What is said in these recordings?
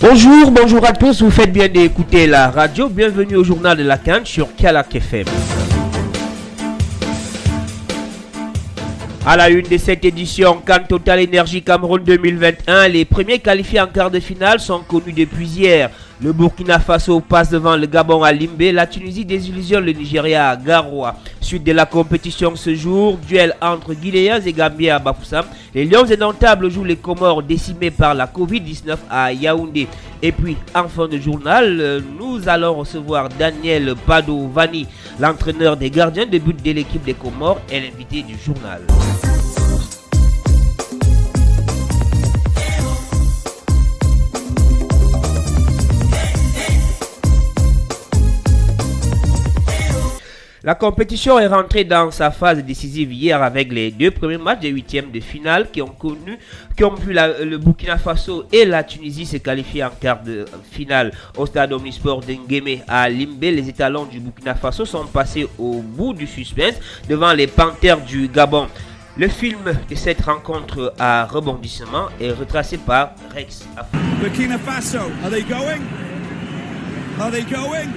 Bonjour à tous, vous faites bien d'écouter la radio. Bienvenue au journal de la CAN sur Kalak FM. À la une de cette édition, CAN Total Énergie Cameroun 2021, les premiers qualifiés en quart de finale sont connus depuis hier. Le Burkina Faso passe devant le Gabon à Limbé, la Tunisie désillusionne le Nigeria à Garoua. Suite de la compétition ce jour, duel entre Guinéens et Gambiens à Bafoussam. Les Lions indomptables jouent les Comores décimés par la Covid-19 à Yaoundé. Et puis, en fin de journal, nous allons recevoir Daniel Padovani, l'entraîneur des gardiens de but de l'équipe des Comores et l'invité du journal. La compétition est rentrée dans sa phase décisive hier avec les deux premiers matchs des huitièmes de finale qui ont vu le Burkina Faso et la Tunisie se qualifier en quart de finale. Au stade Omnisport d'Nguémé à Limbé, les étalons du Burkina Faso sont passés au bout du suspense devant les Panthères du Gabon. Le film de cette rencontre à rebondissement est retracé par Rex Afro. Burkina Faso, are they going? Are they going?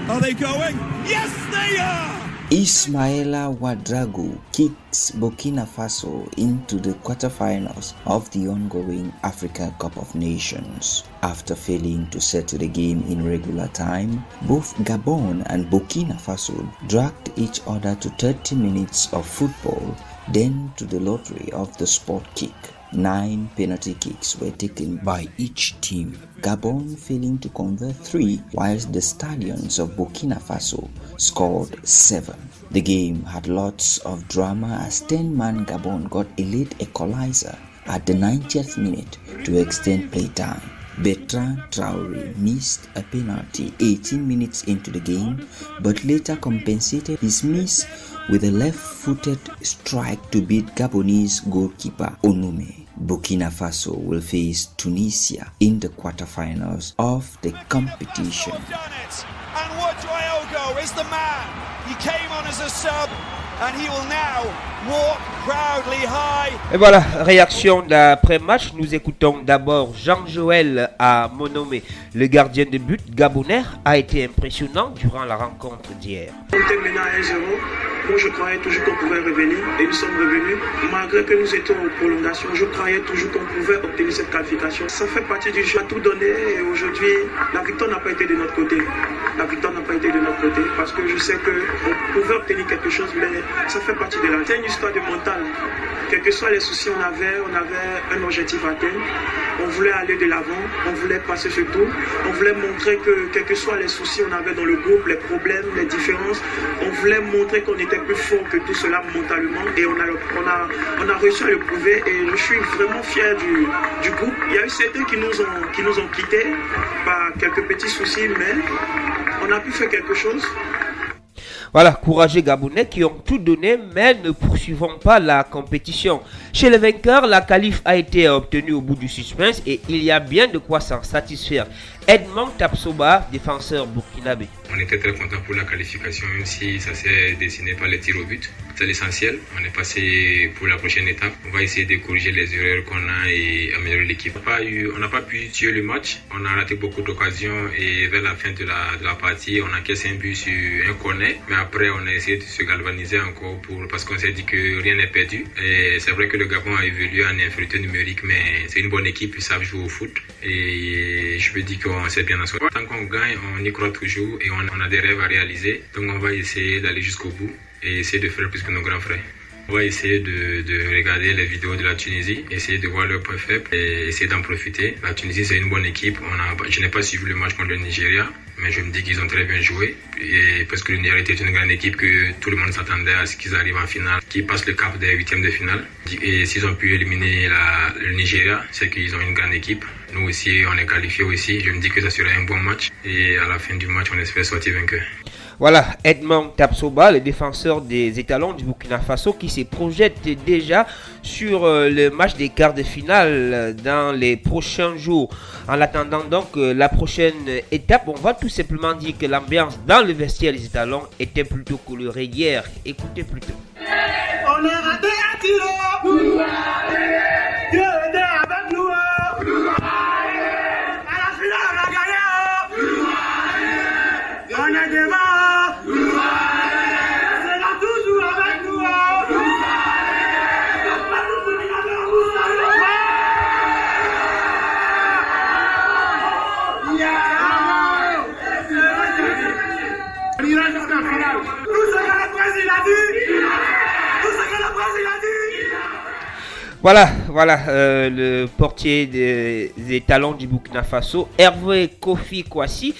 Are they going? Yes, they are! Ismaila Ouedraogo kicks Burkina Faso into the quarterfinals of the ongoing Africa Cup of Nations. After failing to settle the game in regular time, both Gabon and Burkina Faso dragged each other to 30 minutes of football, then to the lottery of the sport kick. 9 penalty kicks were taken by each team, Gabon failing to convert 3, whilst the Stallions of Burkina Faso scored 7. The game had lots of drama as 10-man Gabon got a late equalizer at the 90th minute to extend playtime. Bertrand Traoré missed a penalty 18 minutes into the game, but later compensated his miss with a left-footed strike to beat Gabonese goalkeeper Onome. Burkina Faso will face Tunisia in the quarterfinals of the competition. And Ouedraogo is the man. He came on as a sub and he will now walk proudly high. Et voilà, réaction d'après-match. Nous écoutons d'abord Jean-Joël à Monomé. Le gardien de but gabonais a été impressionnant durant la rencontre d'hier. On était maintenant à 1-0. Moi, je croyais toujours qu'on pouvait revenir et nous sommes revenus. Malgré que nous étions en prolongation, je croyais toujours qu'on pouvait obtenir cette qualification. Ça fait partie du jeu à tout donner et aujourd'hui, la victoire n'a pas été de notre côté. La victoire n'a pas été de notre côté parce que je sais qu'on pouvait obtenir quelque chose, mais ça fait partie de la... C'est une histoire de mental. Quels que soient les soucis, on avait un objectif à atteindre. On voulait aller de l'avant, on voulait passer ce tour. On voulait montrer que, quels que soient les soucis, on avait dans le groupe, les problèmes, les différences. On voulait montrer qu'on était plus fort que tout cela mentalement et on a réussi à le prouver et je suis vraiment fier du groupe. Il y a eu certains qui nous ont quittés par quelques petits soucis, mais on a pu faire quelque chose. Voilà, courageux Gabonais qui ont tout donné mais ne poursuivons pas la compétition. Chez les vainqueurs, la qualif a été obtenue au bout du suspense et il y a bien de quoi s'en satisfaire. Edmond Tapsoba, défenseur burkinabé. On était très content pour la qualification, même si ça s'est dessiné par les tirs au but. C'est l'essentiel. On est passé pour la prochaine étape. On va essayer de corriger les erreurs qu'on a et améliorer l'équipe. On n'a pas pu tuer le match. On a raté beaucoup d'occasions et vers la fin de la partie, on a cassé un but sur un corner. Mais après, on a essayé de se galvaniser encore parce qu'on s'est dit que rien n'est perdu. Et c'est vrai que le Gabon a évolué en infériorité numérique, mais c'est une bonne équipe, ils savent jouer au foot. Et je peux dire qu'on s'est bien assuré. Tant qu'on gagne, on y croit toujours et on a des rêves à réaliser. Donc on va essayer d'aller jusqu'au bout et essayer de faire plus que nos grands frères. On va essayer de regarder les vidéos de la Tunisie, essayer de voir leurs points faibles et essayer d'en profiter. La Tunisie, c'est une bonne équipe. Je n'ai pas suivi le match contre le Nigeria, mais je me dis qu'ils ont très bien joué. Et parce que le Nigeria était une grande équipe que tout le monde s'attendait à ce qu'ils arrivent en finale, qu'ils passent le cap des huitièmes de finale. Et s'ils ont pu éliminer le Nigeria, c'est qu'ils ont une grande équipe. Nous aussi, on est qualifiés aussi. Je me dis que ça sera un bon match. Et à la fin du match, on espère sortir vainqueur. Voilà, Edmond Tapsoba, le défenseur des étalons du Burkina Faso qui se projette déjà sur le match des quarts de finale dans les prochains jours. En attendant donc la prochaine étape, on va tout simplement dire que l'ambiance dans le vestiaire des étalons était plutôt colorée hier. Écoutez plutôt. On a raté un tir. Dieu était avec nous. À la Voilà, le portier des talons du Burkina Faso, Hervé Kofi Kouassi,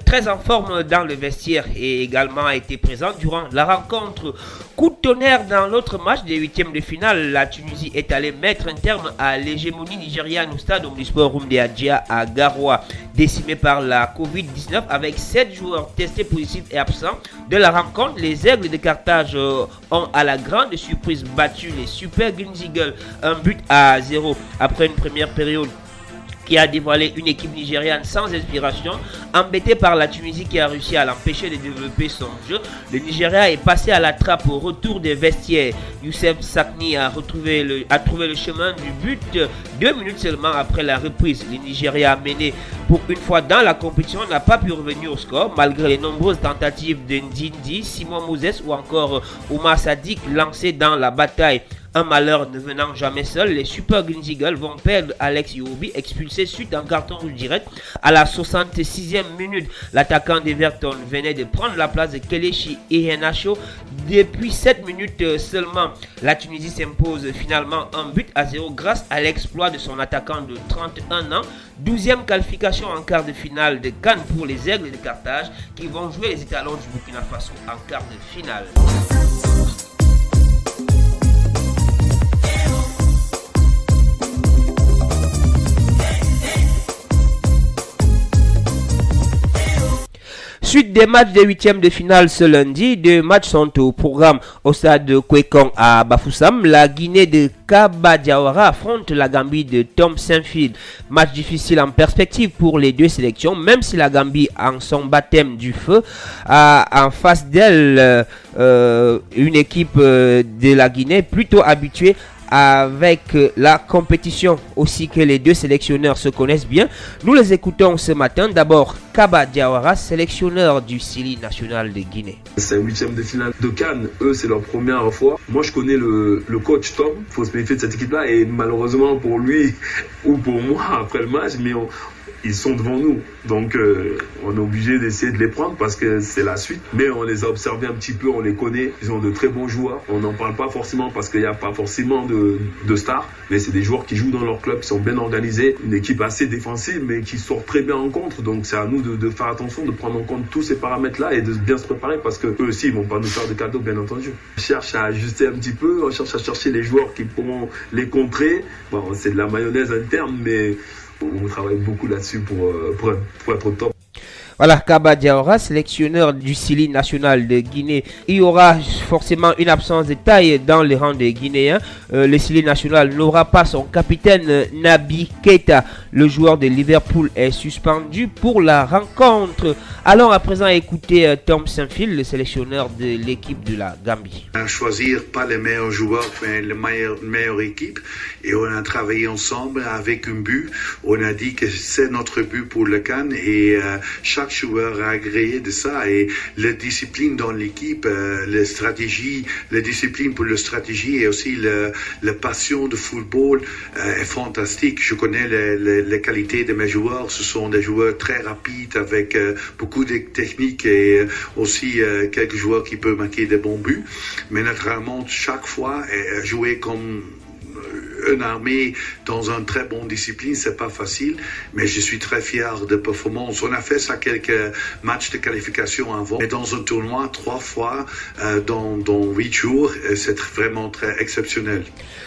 très en forme dans le vestiaire et également a été présent durant la rencontre. Coup de tonnerre dans l'autre match des huitièmes de finale, la Tunisie est allée mettre un terme à l'hégémonie nigériane au stade Omnisport Rumde Adjia à Garoua, décimé par la Covid-19 avec 7 joueurs testés positifs et absents de la rencontre. Les Aigles de Carthage ont à la grande surprise battu les Super Green Eagles 1-0 après une première période qui a dévoilé une équipe nigériane sans inspiration, embêtée par la Tunisie qui a réussi à l'empêcher de développer son jeu. Le Nigeria est passé à la trappe au retour des vestiaires. Youssef Sakni a trouvé le chemin du but 2 minutes seulement après la reprise. Le Nigeria, mené pour une fois dans la compétition, n'a pas pu revenir au score malgré les nombreuses tentatives de Ndindi, Simon Moses ou encore Oumar Sadik lancés dans la bataille. Un malheur ne venant jamais seul, les Super Green Eagles vont perdre Alex Iwobi, expulsé suite à un carton rouge direct à la 66e minute. L'attaquant d'Everton venait de prendre la place de Kelechi Iheanacho depuis 7 minutes seulement. La Tunisie s'impose finalement 1-0 grâce à l'exploit de son attaquant de 31 ans. 12e qualification en quart de finale de CAN pour les Aigles de Carthage qui vont jouer les étalons du Burkina Faso en quart de finale. Suite des matchs des huitièmes de finale ce lundi, 2 matchs sont au programme au stade de Kwekong à Bafoussam. La Guinée de Kaba Diawara affronte la Gambie de Tom Saintfield. Match difficile en perspective pour les deux sélections, même si la Gambie en son baptême du feu a en face d'elle une équipe de la Guinée plutôt habituée avec la compétition, aussi que les deux sélectionneurs se connaissent bien. Nous les écoutons ce matin. D'abord, Kaba Diawara, sélectionneur du Sili national de Guinée. C'est un huitième de finale de Cannes. Eux, c'est leur première fois. Moi, je connais le coach Tom. Il faut se méfier de cette équipe-là. Et malheureusement pour lui ou pour moi, après le match, ils sont devant nous. Donc, on est obligé d'essayer de les prendre parce que c'est la suite. Mais on les a observés un petit peu, on les connaît. Ils ont de très bons joueurs. On n'en parle pas forcément parce qu'il n'y a pas forcément de stars. Mais c'est des joueurs qui jouent dans leur club, qui sont bien organisés. Une équipe assez défensive, mais qui sort très bien en contre. Donc, c'est à nous de faire attention, de prendre en compte tous ces paramètres-là et de bien se préparer parce qu'eux aussi, ils ne vont pas nous faire de cadeaux, bien entendu. On cherche à ajuster un petit peu. On cherche à chercher les joueurs qui pourront les contrer. Bon, c'est de la mayonnaise interne, mais on travaille beaucoup là-dessus pour être au top. Voilà, Kaba Diawara, sélectionneur du Sili national de Guinée. Il y aura forcément une absence de taille dans les rangs des Guinéens. Le Sili national n'aura pas son capitaine Naby Keita. Le joueur de Liverpool est suspendu pour la rencontre. Allons à présent écouter Tom Saintfield, le sélectionneur de l'équipe de la Gambie. On a choisi pas les meilleurs joueurs, mais la meilleure équipe. Et on a travaillé ensemble avec un but. On a dit que c'est notre but pour le CAN et chaque joueur a agréé de ça. Et la discipline dans l'équipe, la stratégie, la discipline pour la stratégie et aussi la passion de football est fantastique. Je connais les qualités de mes joueurs. Ce sont des joueurs très rapides avec beaucoup de techniques et aussi quelques joueurs qui peuvent marquer des bons buts. Mais naturellement, chaque fois, jouer comme une armée dans une très bonne discipline, c'est pas facile, mais je suis très fier de performance. On a fait ça quelques matchs de qualification avant, mais dans un tournoi 3 fois dans 8 jours, c'est vraiment très exceptionnel.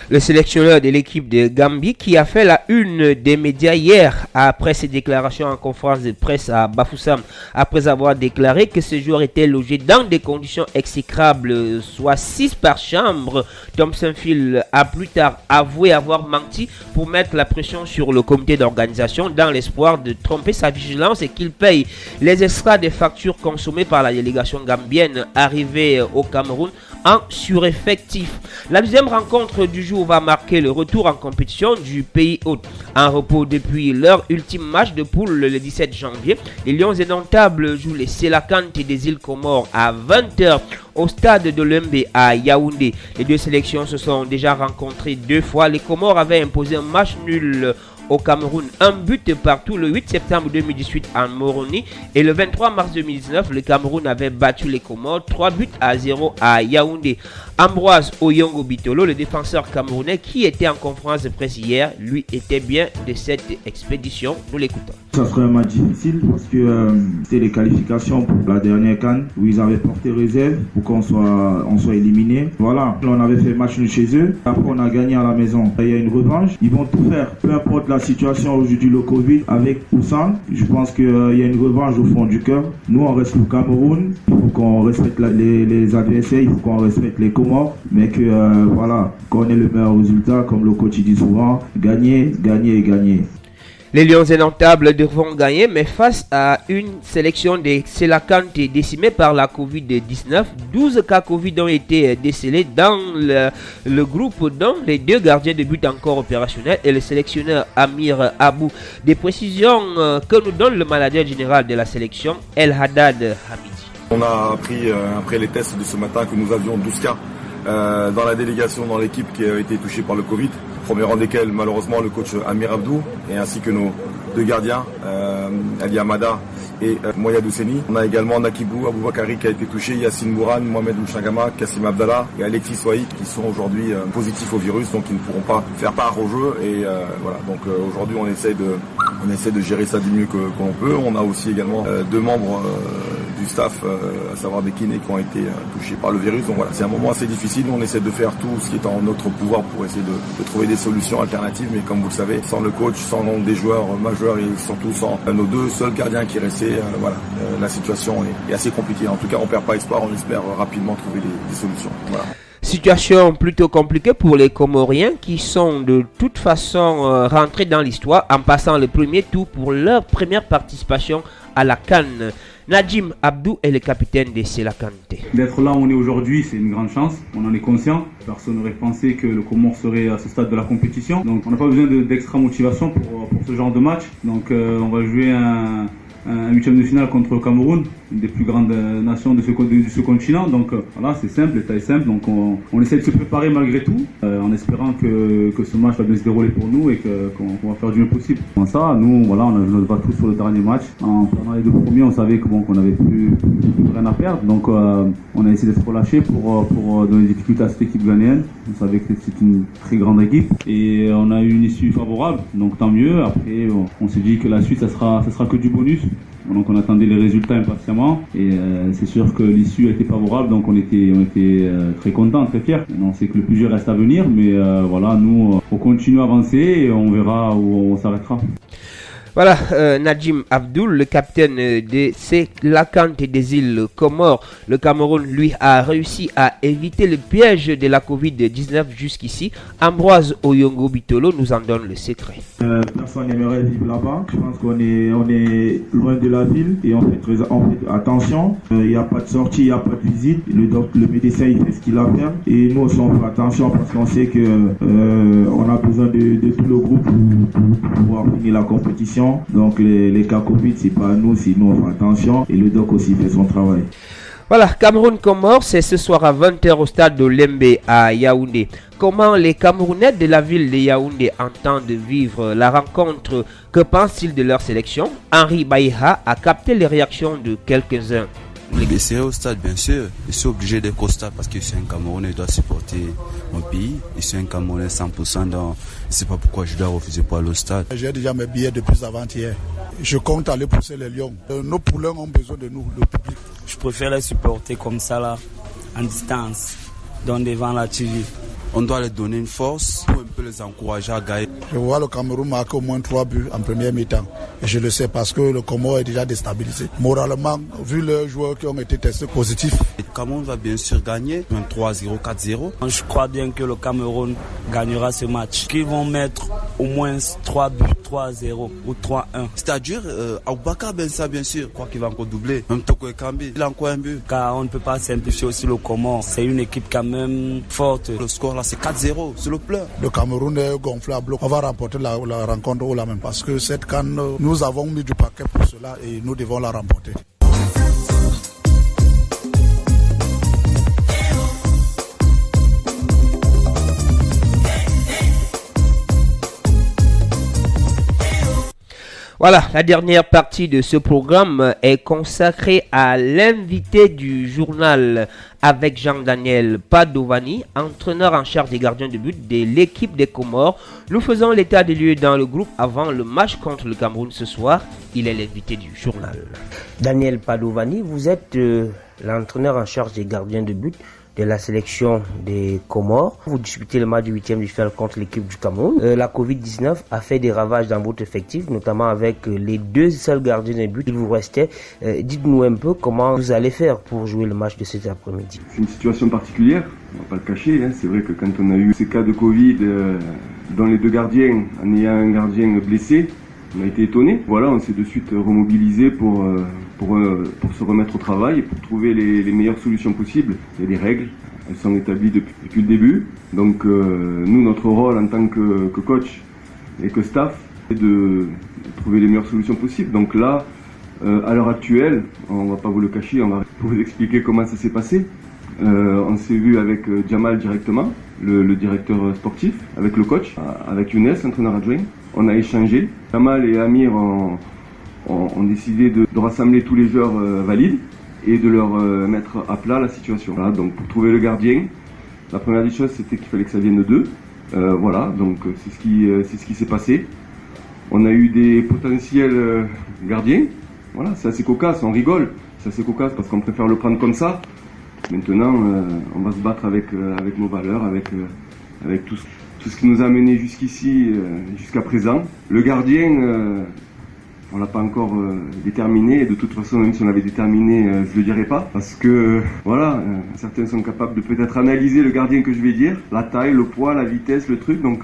Le sélectionneur de l'équipe de Gambie qui a fait la une des médias hier après ses déclarations en conférence de presse à Bafoussam, après avoir déclaré que ce joueur était logé dans des conditions exécrables, soit 6 par chambre. Tom Saintfield a plus tard avoué avoir menti pour mettre la pression sur le comité d'organisation dans l'espoir de tromper sa vigilance et qu'il paye les extras des factures consommées par la délégation gambienne arrivée au Cameroun en sureffectif. La deuxième rencontre du jour va marquer le retour en compétition du pays hôte. En repos depuis leur ultime match de poule le 17 janvier, les Lions indomptables jouent les Sélakanté des îles Comores à 20h au stade de Lembe à Yaoundé. Les deux sélections se sont déjà rencontrées 2 fois. Les Comores avaient imposé un match nul au Cameroun, un but partout le 8 septembre 2018 en Moroni, et le 23 mars 2019, le Cameroun avait battu les Comores 3-0 à Yaoundé. Ambroise Oyongo Bitolo, le défenseur camerounais qui était en conférence de presse hier, lui était bien de cette expédition. Nous l'écoutons. Ça serait un match difficile parce que c'était les qualifications pour la dernière CAN où ils avaient porté réserve pour qu'on soit éliminé. Voilà, on avait fait match nul chez eux. Après, on a gagné à la maison. Il y a une revanche. Ils vont tout faire, peu importe la situation aujourd'hui, le Covid, avec ou sans. Je pense qu'il y a une revanche au fond du cœur. Nous, on reste au Cameroun. Il faut qu'on respecte les adversaires. Il faut qu'on respecte les Comores. Mais que, voilà, qu'on ait le meilleur résultat, comme le coach dit souvent, gagner, gagner et gagner. Les Lions indomptables devront gagner, mais face à une sélection des Sélakanté décimée par la Covid-19, 12 cas Covid ont été décelés dans le groupe, dont les 2 gardiens de but encore opérationnels et le sélectionneur Amir Abou. Des précisions que nous donne le manager général de la sélection, El Haddad Hamidi. On a appris après les tests de ce matin que nous avions 12 cas dans la délégation, dans l'équipe qui a été touchée par le Covid. Premier rang desquels malheureusement le coach Amir Abdou et ainsi que nos 2 gardiens Ali Amada et Moya Dousseni. On a également Nakibou Aboubakari qui a été touché, Yassine Mourane, Mohamed Mouchangama, Kassim Abdallah et Alexis Souaï qui sont aujourd'hui positifs au virus, donc ils ne pourront pas faire part au jeu. Et voilà, donc aujourd'hui on essaie de gérer ça du mieux qu'on peut. On a aussi également 2 membres du staff, à savoir des kinés qui ont été touchés par le virus. Donc voilà, c'est un moment assez difficile. On essaie de faire tout ce qui est en notre pouvoir pour essayer de trouver des solutions alternatives. Mais comme vous le savez, sans le coach, sans des joueurs majeurs et surtout sans nos 2 seuls gardiens qui restaient, voilà, la situation est assez compliquée. En tout cas, on perd pas espoir. On espère rapidement trouver des solutions. Voilà. Situation plutôt compliquée pour les Comoriens qui sont de toute façon rentrés dans l'histoire en passant le premier tour pour leur première participation à la CAN. Najim Abdou est le capitaine des Sélakanté. D'être là où on est aujourd'hui, c'est une grande chance. On en est conscient. Personne n'aurait pensé que le Comore serait à ce stade de la compétition. Donc on n'a pas besoin d'extra motivation pour ce genre de match. Donc on va jouer un 8e de finale contre le Cameroun, une des plus grandes nations de ce continent. Donc voilà, c'est simple, l'état est simple. Donc on essaie de se préparer malgré tout, en espérant que ce match va bien se dérouler pour nous et qu'on va faire du mieux possible. Dans ça, nous, voilà, on va tout sur le dernier match. En prenant les 2 premiers, on savait qu'on n'avait plus rien à perdre. Donc on a essayé d'être relâché pour donner des difficultés à cette équipe ghanéenne. On savait que c'est une très grande équipe et on a eu une issue favorable. Donc tant mieux. Après, on s'est dit que la suite, ça sera que du bonus. Donc on attendait les résultats impatiemment et c'est sûr que l'issue a été favorable, donc on était très contents, très fiers. Maintenant on sait que le plus dur reste à venir, mais voilà, nous on continue à avancer et on verra où on s'arrêtera. Voilà, Najim Abdou, le capitaine des Sélakanté des îles Comores. Le Cameroun, lui, a réussi à éviter le piège de la Covid-19 jusqu'ici. Ambroise Oyongo Bitolo nous en donne le secret. Personne n'aimerait vivre là-bas. Je pense qu'on est loin de la ville et on fait attention. Il n'y a pas de sortie, il n'y a pas de visite. Le médecin, il fait ce qu'il a à faire. Et nous aussi, on fait attention parce qu'on sait qu'on a besoin de tout le groupe pour pouvoir finir la compétition. Donc les cas Covid, c'est pas nous, c'est nous, on fait attention et le doc aussi fait son travail. Voilà, Cameroun-Comores, c'est ce soir à 20h au stade de Lembe à Yaoundé. Comment les Camerounais de la ville de Yaoundé entendent vivre la rencontre? Que pensent-ils de leur sélection? Henri Baïha a capté les réactions de quelques-uns. Je serai au stade, bien sûr. Je suis obligé d'être au stade parce que je suis un Camerounais, je dois supporter mon pays. Je suis un Camerounais 100%, donc je ne sais pas pourquoi je dois refuser pour aller au stade. J'ai déjà mes billets depuis avant-hier. Je compte aller pousser les lions. Nos poulains ont besoin de nous, le public. Je préfère les supporter comme ça, là, en distance, donc devant la TV. On doit leur donner une force pour un peu peut les encourager à gagner. Je vois le Cameroun marquer au moins 3 buts en première mi-temps. Et je le sais parce que le Comore est déjà déstabilisé. Moralement, vu les joueurs qui ont été testés positifs. Le Cameroun va bien sûr gagner, même 3-0, 4-0. Je crois bien que le Cameroun gagnera ce match. Qu'ils vont mettre au moins 3 buts, 3-0 ou 3-1. C'est-à-dire, Aboubakar Bensa, bien sûr, je crois qu'il va encore doubler. Même Toko Ekambi, il a encore un but. Car on ne peut pas simplifier aussi le Comore. C'est une équipe quand même forte. Le score là, c'est 4-0, c'est le pleur. Le Cameroun est gonflé à bloc. On va remporter la rencontre haut la main parce que cette CAN, nous avons mis du paquet pour cela et nous devons la remporter. Voilà, la dernière partie de ce programme est consacrée à l'invité du journal avec Jean-Daniel Padovani, entraîneur en charge des gardiens de but de l'équipe des Comores. Nous faisons l'état des lieux dans le groupe avant le match contre le Cameroun ce soir. Il est l'invité du journal. Daniel Padovani, vous êtes l'entraîneur en charge des gardiens de but de la sélection des Comores. Vous disputez le match du 8e de finale contre l'équipe du Cameroun. La Covid-19 a fait des ravages dans votre effectif, notamment avec les 2 seuls gardiens de but. Il vous restait. Dites-nous un peu comment vous allez faire pour jouer le match de cet après-midi. C'est une situation particulière, on ne va pas le cacher. C'est vrai que quand on a eu ces cas de Covid dans les 2 gardiens, en ayant un gardien blessé, on a été étonnés. Voilà, on s'est de suite remobilisé pour se remettre au travail et pour trouver les meilleures solutions possibles. Il y a des règles, elles sont établies depuis le début. Donc nous, notre rôle en tant que coach et que staff, c'est de trouver les meilleures solutions possibles. Donc là, à l'heure actuelle, on ne va pas vous le cacher, on va vous expliquer comment ça s'est passé. On s'est vu avec Jamal directement, le directeur sportif, avec le coach, avec Younes, entraîneur adjoint. On a échangé. Jamal et Amir ont décidé de rassembler tous les joueurs valides et de leur mettre à plat la situation. Voilà, donc pour trouver le gardien, la première des choses c'était qu'il fallait que ça vienne d'eux. Voilà, donc c'est ce qui s'est passé. On a eu des potentiels gardiens. Voilà, c'est assez cocasse, on rigole. C'est assez cocasse parce qu'on préfère le prendre comme ça. Maintenant, on va se battre avec nos valeurs, avec tout ce qui nous a mené jusqu'ici, jusqu'à présent. Le gardien, on l'a pas encore déterminé, et de toute façon, même si on l'avait déterminé, je le dirai pas, parce que voilà, certains sont capables de peut-être analyser le gardien que je vais dire, la taille, le poids, la vitesse, le truc, donc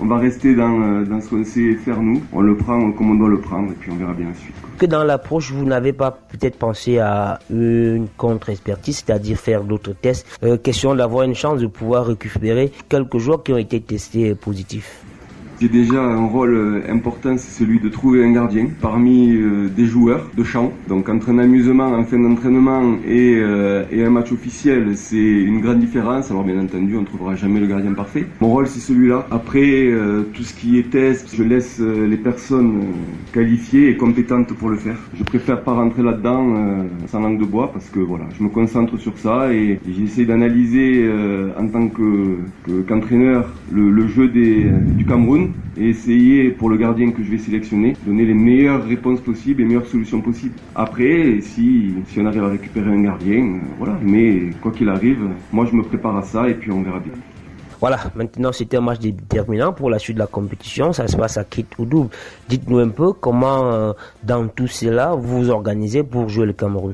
on va rester dans ce qu'on sait faire nous, on le prend comme on doit le prendre, et puis on verra bien la suite. Que dans l'approche, vous n'avez pas peut-être pensé à une contre-expertise, c'est-à-dire faire d'autres tests, question d'avoir une chance de pouvoir récupérer quelques joueurs qui ont été testés positifs. J'ai déjà un rôle important, c'est celui de trouver un gardien parmi des joueurs de champ. Donc entre un amusement en fin d'entraînement et un match officiel, c'est une grande différence. Alors bien entendu, on ne trouvera jamais le gardien parfait. Mon rôle, c'est celui-là. Après, tout ce qui est test, je laisse les personnes qualifiées et compétentes pour le faire. Je préfère pas rentrer là-dedans sans langue de bois parce que voilà, je me concentre sur ça et j'essaie d'analyser en tant qu'entraîneur le jeu du Cameroun. Et essayer pour le gardien que je vais sélectionner, donner les meilleures réponses possibles, les meilleures solutions possibles. Après, si on arrive à récupérer un gardien, voilà. Mais quoi qu'il arrive, moi je me prépare à ça et puis on verra bien. Voilà, maintenant c'était un match déterminant pour la suite de la compétition, ça se passe à Kit ou double. Dites-nous un peu comment dans tout cela vous vous organisez pour jouer le Cameroun.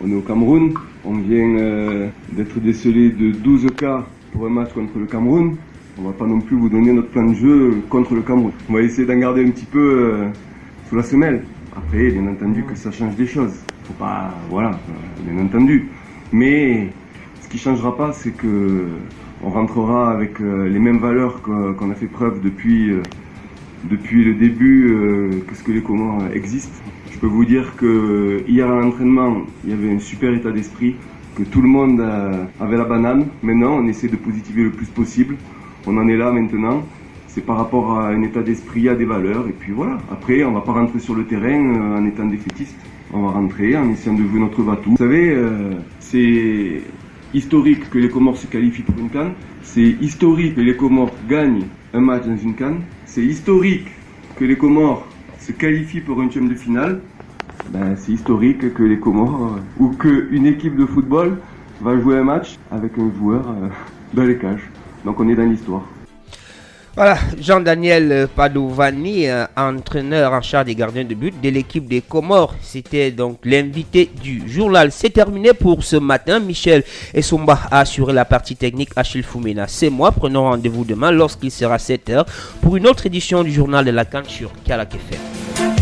On est au Cameroun, on vient d'être décelé de 12 cas pour un match contre le Cameroun. On va pas non plus vous donner notre plan de jeu contre le Cameroun. On va essayer d'en garder un petit peu sous la semelle. Après, bien entendu que ça change des choses. Faut pas, voilà, bien entendu. Mais ce qui changera pas, c'est que on rentrera avec les mêmes valeurs qu'on a fait preuve depuis le début que ce que les Comores existent. Je peux vous dire que hier à l'entraînement, il y avait un super état d'esprit, que tout le monde avait la banane. Maintenant, on essaie de positiver le plus possible. On en est là maintenant, c'est par rapport à un état d'esprit, à des valeurs, et puis voilà. Après, on va pas rentrer sur le terrain en étant défaitiste. On va rentrer en essayant de jouer notre va-tout. Vous savez, c'est historique que les Comores se qualifient pour une CAN. C'est historique que les Comores gagnent un match dans une CAN. C'est historique que les Comores se qualifient pour un 8e de finale. C'est historique que les Comores, ou qu'une équipe de football va jouer un match avec un joueur dans les cages. Donc on est dans l'histoire. Voilà, Jean-Daniel Padovani, entraîneur en charge des gardiens de but de l'équipe des Comores. C'était donc l'invité du journal. C'est terminé pour ce matin. Michel Essomba a assuré la partie technique. Achille Foumena, c'est moi. Prenons rendez-vous demain lorsqu'il sera 7h pour une autre édition du journal de la CAN sur Kalak FM.